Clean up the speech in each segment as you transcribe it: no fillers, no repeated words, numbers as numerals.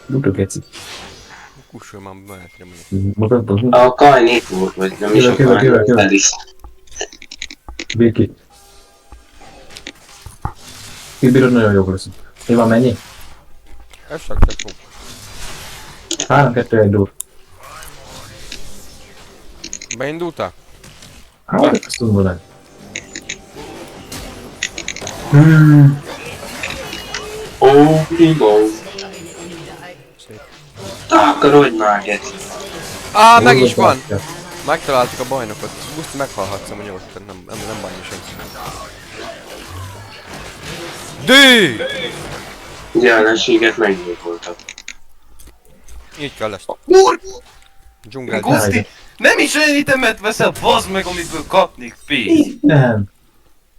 Mutatj egy cik. Kussolj már be, mondjuk. Mutatod? A Kajnépúr, vagy nem is a Jövök. Kajnépúr. Birki. Kibírod, nagyon jók leszünk. Mi van, mennyi? Ez csak tök jó. 3, 2, 1, dur. Beindultál? Hát, ezt tudom volna. Ó, takarodj már, Geci. Meg is van! Megtaláltuk a bajnokot. Guszti, meghalhatsz, hogy nyugodtan, nem baj senki. Dű! Jelenséget meggyilkoltak. Így kell lesz. Úr! Dzsungel. Guszti! Nem is olyan itemet veszel, bazd meg, amiből kapnék pénzt! Nem.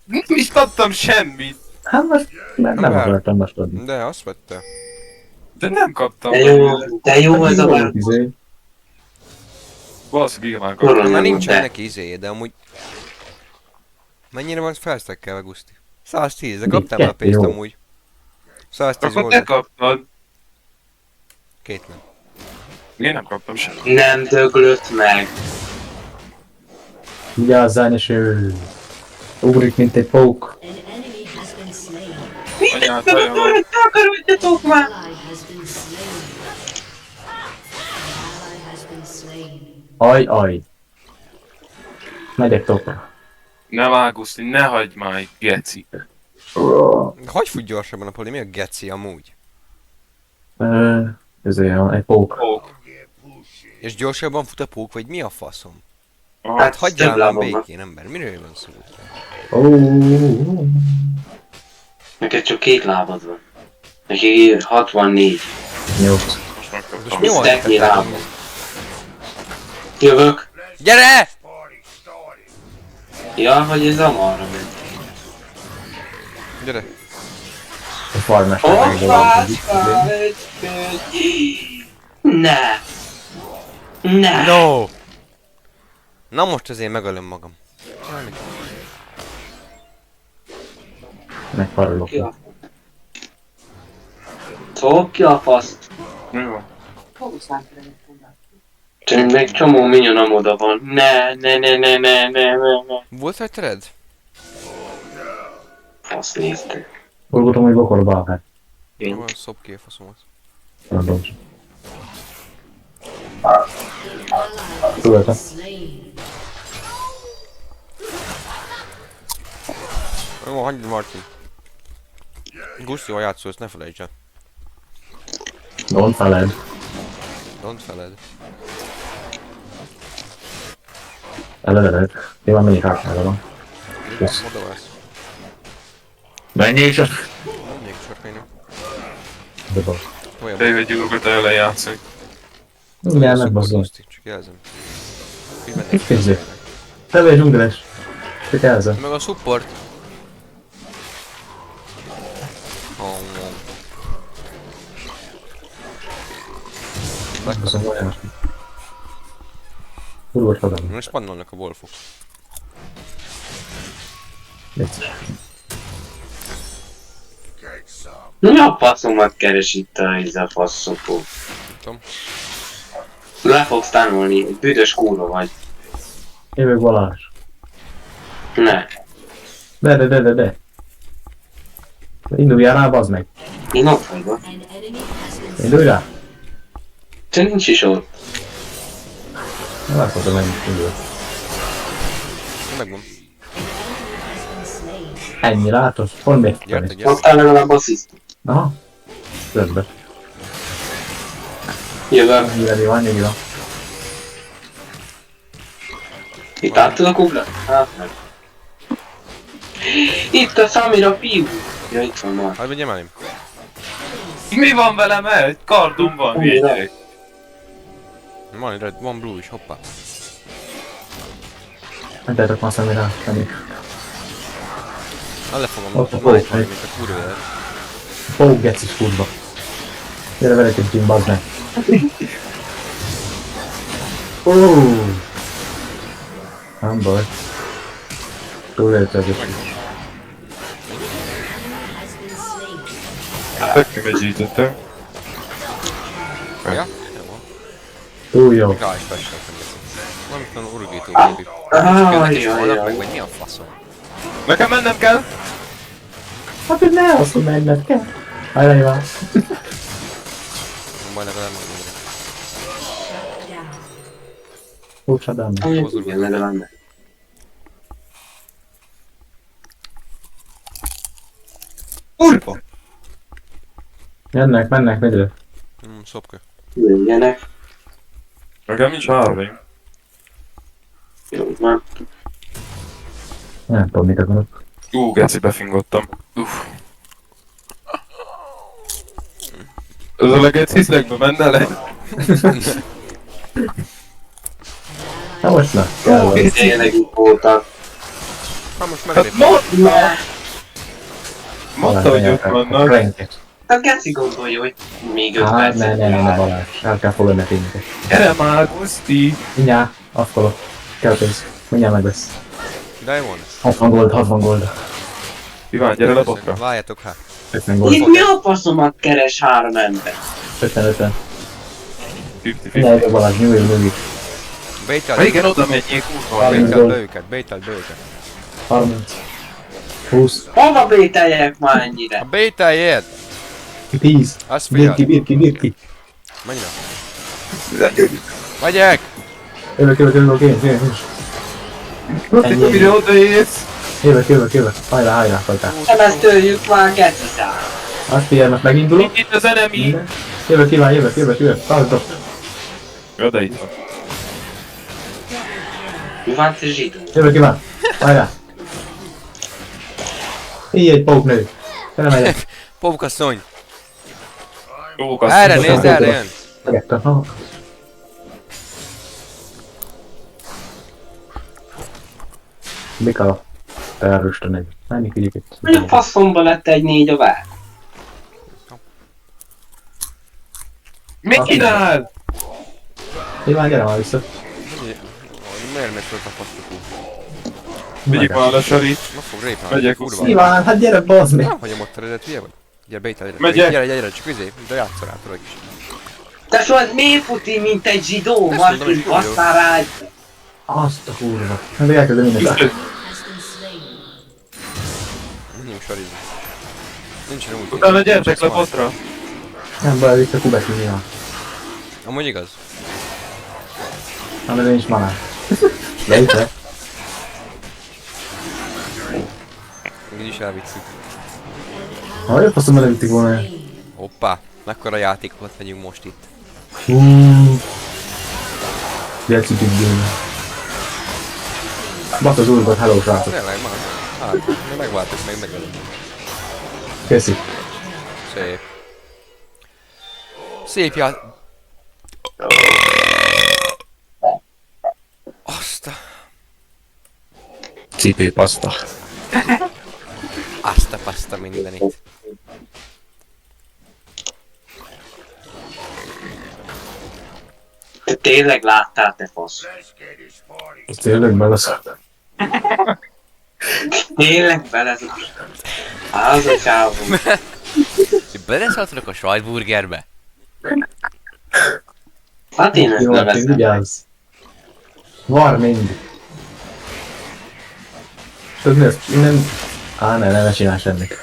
Nem is kaptam semmit! Hát most nem akartam most adni. De azt vette. De nem kaptam. De jó ez a már. Bazd, igen már Korona. kaptam. Már Nem, nincsen de- neki izéje, de amúgy... Mennyire van felsztekkelve, Guszti? 110, de kaptál már pénzt Jó. amúgy. 110 Akkor te volt, kaptad. két nem. Én nem kaptam semmit. Nem döglött meg. Vigyázzál, és ő... Ugrik, mint egy pók. Anyát, nagyon. Takarodjatok már! Aj. Megyek topra. Nem áll, Guszti, ne hagyd már itt, Geci. Hogy fut gyorsabban a poli? Mi a geci amúgy? Ez olyan, egy pók. Pók. És gyorsabban fut a pók, vagy mi a faszom? Aha. Hát hagyjál több már lábam van. békén, ember. Miről van szó? Neked csak 2 lábad van. Neki 64. 8. Most megkaptam. Most mi van? Steknyi lábam. Jövök. Gyere! Ja, hogy ez amarra ment. Gyere! A farmester Hoppá, megdobálkodik. Ne! Ne! No! Na most azért megölöm magam. Megfarolok. Ki a- Fogja a faszt. Mi van? Csak még csomó minyonom oda van. Ne. Volt rajta Azt nézte. Urgutom, hogy bokorba akár. Jó, szob ki a faszomat. Mondom. Tudod, Jó, hagyj Martin. Guszti, ha játszol, ezt ne felejtsd el. don't feled. Don't feled. Eleveled. Mi van, mennyi kártyára van? Kösz. Oda válsz. Mennyi csak? Menjék sarkainak. De baj. Olyan De egy dolgot ellen játszani. Mindjárt megbazdom. Guszti, csak jelzem. Így mennék. Mit pénzé? Te vagy dzsungeles. Te kelzel. Meg a support. Köszönöm, olyan. Urgos hadam. Most spannolnak a wolfok. Vicces. Mi a faszomat keres itt ez a faszopó? Tudom. Le fogsz tanulni, egy büdös kurva vagy. Jövök Balázs. Ne. De. Induljál rá, bazd meg. Én ott vagyok. Indulj rá. Te nincs is ott. Láthatom, hogy indul. Megvan. Ennyi látod? Hol még? Gyertek, gyertek. Kaptál legalább assziszt. Aha. Rendben. Jövök. Nyilván van, nyilván. Itt át tudok ugrani? Hát meg. Itt a Samira fiú. Ja, itt van már. Hát vegyem elém. Mi van velem el? Egy kardom van, vigyek. Van red, van blue is, hoppá. Mentetek már személy rá, semmi. Lefogom Ott a a májt, pók, mint a kurva élet. Pók gecis kurva. Gyere veled egy team, bazd meg. Nem baj. Túlélted is. Megkövesítettem. Ja? Nem van. Túl jó. Még rá is festek, nem beszél. Valamit urgító gépi. Közlekedés holnap meg, vagy mi a faszom? Nekem mennem kell! Hát hogy ne azt, hogy menned kell. Hajrá, Iván. Nem baj, legalább megmondom. Úgyse benne. Igen, legalább. Kurva! Jönnek, mennek, midő. Szopkő. Jöjjenek. Nekem nincs hárvény. Jó, van. Nem tudom, mit akarok. Geci, befingottam. Ez a legeciszlegbe menne le? Na most na, kell van. Tényleg így voltak. Ha most Hát meglépem. mondta, hogy ott vannak. Cranket. A geci gondolja, hogy még 5 Hát, percet. ne, Balázs. El kell fogadni a tényeket. Gyere már, Guszti! Mindjárt, afkolok. Kell pénz. Mindjárt megvesz. Diamond. 60 gold. Iván, gyere le botra. Várjatok hát. 50 gold. Itt mi a faszomat keres 3 ember? 50. 50-50. Mindjárt Balázs, nyugodj. Ha Bételd, igen, oda menjék, kurva. bételd be őket, bételd be őket. 30. 20. Hova bételjek már ennyire? A bételjéd! 10. Azt figyeld. Birki. Menj le. Megyek! Jövök, én. Guszti, mire odaérsz? Jövök. Hajrá, fajtál. Nem ezt törjük már, geci szám. Azt figyelj, mert megindulok. Itt az enemy! Minden. Jövök, Iván, jövök. Tartok. Oda itt van. Iván, te zsidó. Jövök, Iván. Hajrá. Így egy póknő. Felmegyek. Pókasszony! Jó, Erre kasszony. nézd, erre jön! Megettem. Mika. Te erősten egy. Menjünk vigyük itt. Hogy a faszomba lett egy 4 a vár? Mit csinál? Iván, gyere már vissza. Miért megy fel a fasztukú? Vigyük már a sarit. Meg fog répni. Megyek, Kurva. Iván, hát gyere, bazd meg. Nem hagyom ott a redet, hülye vagy? Gyere, bétel, Megyek. gyere, csak izé, de játszol rá, tudod is. Te szóval miért futi, mint egy zsidó? Ezt mondom, Martin, hogy kurva. basszál rá egy... Azt a kurva. Hát elkezdem mindent. Nincs sarizni. Nincsen úgy. Utána gyertek le botra. Nem baj, itt a kubek nyilván. Amúgy igaz. Hanem nincs maná. De itt le. Így is elvittük. Ha jobb faszom elevitték volna. Hoppá, mekkora játékokat megyünk most itt. Geci big. Basz az úrbat, hello srácok. Tényleg, már. Hát, mi megváltuk, meg megelőtt. Köszi. Szép. Szép ját... Azt a... Cipőpaszta. Azt a paszta mindenit. Te tényleg láttál, te fasz? Ez tényleg beleszart. Tényleg belezús. Az a csávó. Beleszaltanak a sajtburgerbe? Hát én ezt Jó, nem hát veszem. vigyázz. Var mind. Tudod mi az? Innen... ne csinálj semmit.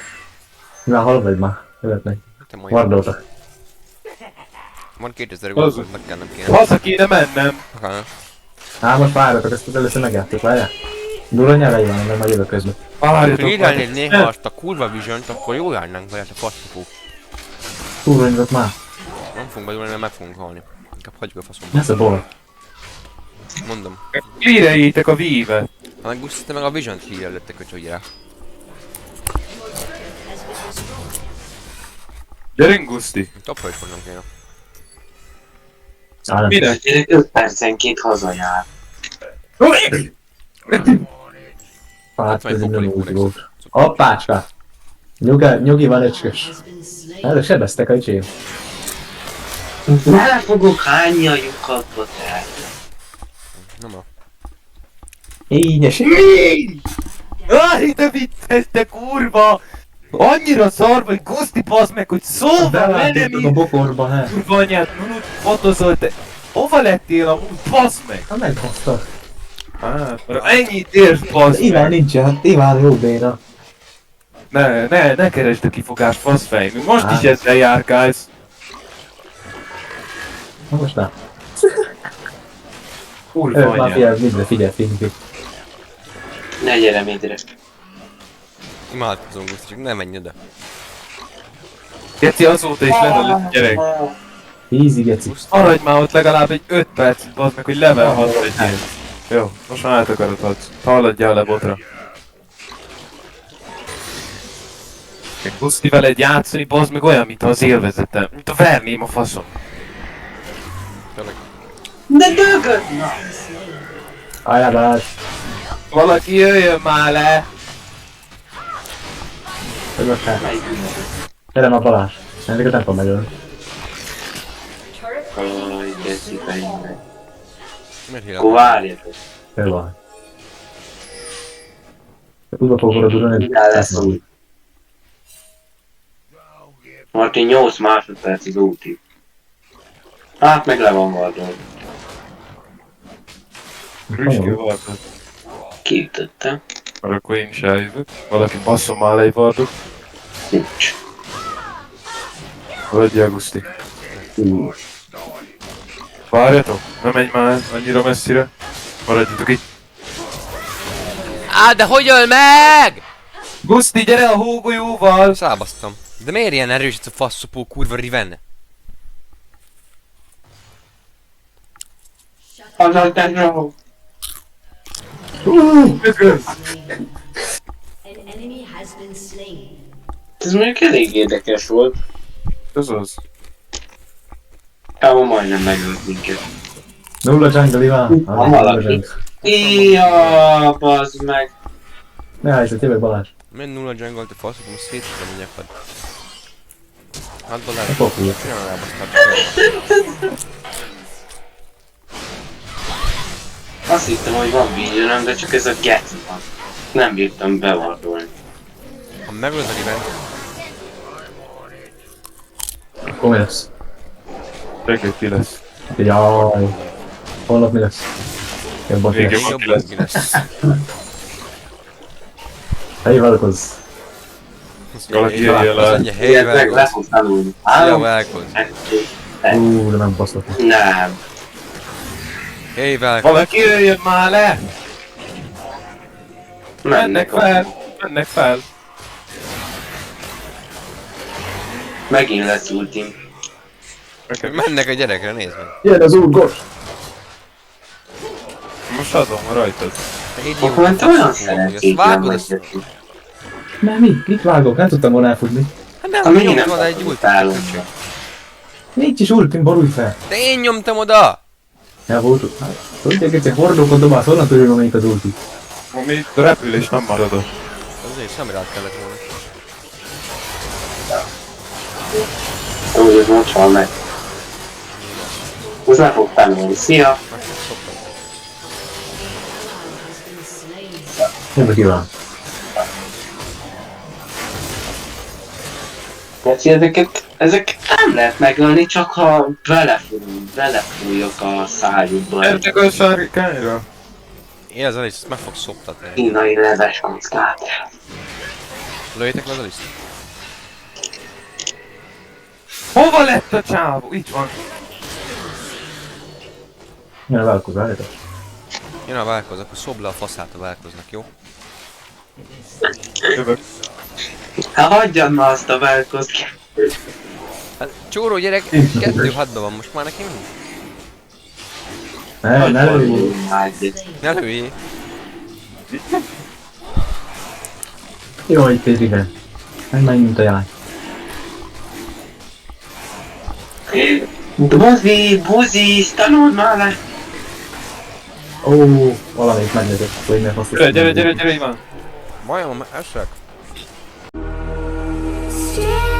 Mivel hol vagy már? Jöhetnek. Te majd. Vardoltak. Van 2000 gólt, nekem nem kéne. Haza kéne mennem. Most várjatok, ezt az először megjátszok, várjál. Durva nyelvei van, mert majd jövök közben. Várjatok, Írálnéd néha azt a kurva vision-t, akkor jól járnánk vele a fasztopó. Túl nyugodt már. Nem fogunk bedulni, mert meg fogunk halni. Inkább hagyjuk a faszomba. Ez a bol. Mondom. Cleareljétek a vívet. Ha meg Guszti, te meg a vision-t hírelőttek, hogy rá. Gyerünk, Guszti. Topra is fognom kéne. Állam. Mire? Én 5 percenként hazajár. Hát, ez egy nem úgy Foklik volt. Hoppácska! Nyugi van öcskös. Erre sebeztek a csém. Bele fogok hányni a lyukadba, te. Nem a... Ígyes. Áj, de vicces, te kurva! Annyira szar vagy, Guszti, bazd meg, hogy szóval Belátottak a nem bokorba, hát. kurva anyát, Nunut fotozol, te hova lettél amúgy, bazd meg? Hát meghoztak. Hát, mert ennyit érsz, bazd Iván meg. nincsen, hát Iván jó béna. Ne keresd a kifogást, faszfej, még most Hát. is ezzel járkálsz. Na most nem. Kurva Ők már anyát. figyelj, Ne gyere midre. Imádkozom, Guszti, csak ne menj oda. Geci, azóta is leveled, gyerek. Easy, geci. Maradj már ott legalább egy 5 percet, bazd meg, hogy level 6 legyél. Jó, most már átakarodhatsz. Haladjál le botra. Még Guszti veled játszani, bazd meg olyan, mint az élvezetem. Mint a verném a faszom. Tényleg. De dögöd! Na! Ajánlás. Valaki jöjjön már le! Ögökkel. Melyik Gyere már Balázs. Ezeket nem tudom megölni. Aj, geci, fejünk meg. Miért Akkor hílem? várjatok. Jó van. Tudva fogod ugrani. Mindjárt lesz új. Martin 8 másodperc az úti. Hát meg le van vardol. Rüski vardot. Kiütöttem. Mert akkor én is eljövök. Valaki basszom már le egy vardot. Nincs. Haladjál, Guszti. Várjatok, ne menj már annyira messzire. Maradjatok itt. Á, de hogy öl meg? Guszti, gyere a hógolyóval! Szábasztam. De miért ilyen erős ez a faszopó kurva Riven? Azaz, te zsó. An enemy has been slain. Ez mondjuk elég érdekes volt. Ez az. Káma majdnem megölt minket. Nulla jungle, Iván. Van valaki. Ija, bazd meg. Ne hányszat, jövök Balázs. Menj nulla jungle, te faszopó, most szétszedem a nyakad. Hát Balázs, Ne pofulja. csinálj rábasztál csak. Azt hittem, hogy van visionöm, de csak ez a geci van. Nem bírtam bevardolni. Ha megölöd a Riven, Akkor mi lesz? Reggel ki lesz. Jaj. Holnap mi lesz? Jobban ki Igen. lesz. jobban ki lesz. Helyi vállalkozz. Valaki Jöjjön jöjjön az le. annyi helyi Ilyet meg le vágod. fog tanulni. Ja, Három, vágod. kettő, De nem baszlok. nem. Helyi vágod. Valaki jöjjön már le! Mennek a- fel! Mennek fel! Megint lesz ultim. Mennek a gyerekre, nézd meg. Jön az úr, gors! Most adom rajtad. Akkor te olyan szeretnék, nem vágod, vagy azt... geci. Nem, mit vágok? Nem tudtam volna elfutni. Hát nem, Amíg nyomtam nem oda egy ultit. utálom. Nincs is ultim, borulj fel! De én nyomtam oda! Ja, volt. Tudják, hogy egy hordókon dobálsz, honnan tudjuk, amelyik az ulti? Ami repülés nem marad ott. Azért szemrát kellett volna. Úgy, ez most hal meg. Ez nem fog tanulni. Szia! Jövök Iván. Geci, ezeket nem lehet megölni, csak ha belefújok a szájukba. Gyertek a sárkányra! Én az Alice, meg fog szoptatni. Kínai leves kockát. Lőjétek le az Alice. Hova lett a csávó? Itt van. Jön a vállalkozz, várjátok. Jön a válkoz, akkor szobd le a faszát a válkoznak, jó? Jövök. Hát hagyjad már azt a velkozt. Hát csóró gyerek, 2-6-ban van most már neki mi? Ne lőjj. Ne lőjé! Jó, itt egy igen. Nem menj, mint a jány. Buzi, tanuld már le! Ó, valamelyik megnézett, hogy miért azt Gyere, Iván! Majom, esek! Stand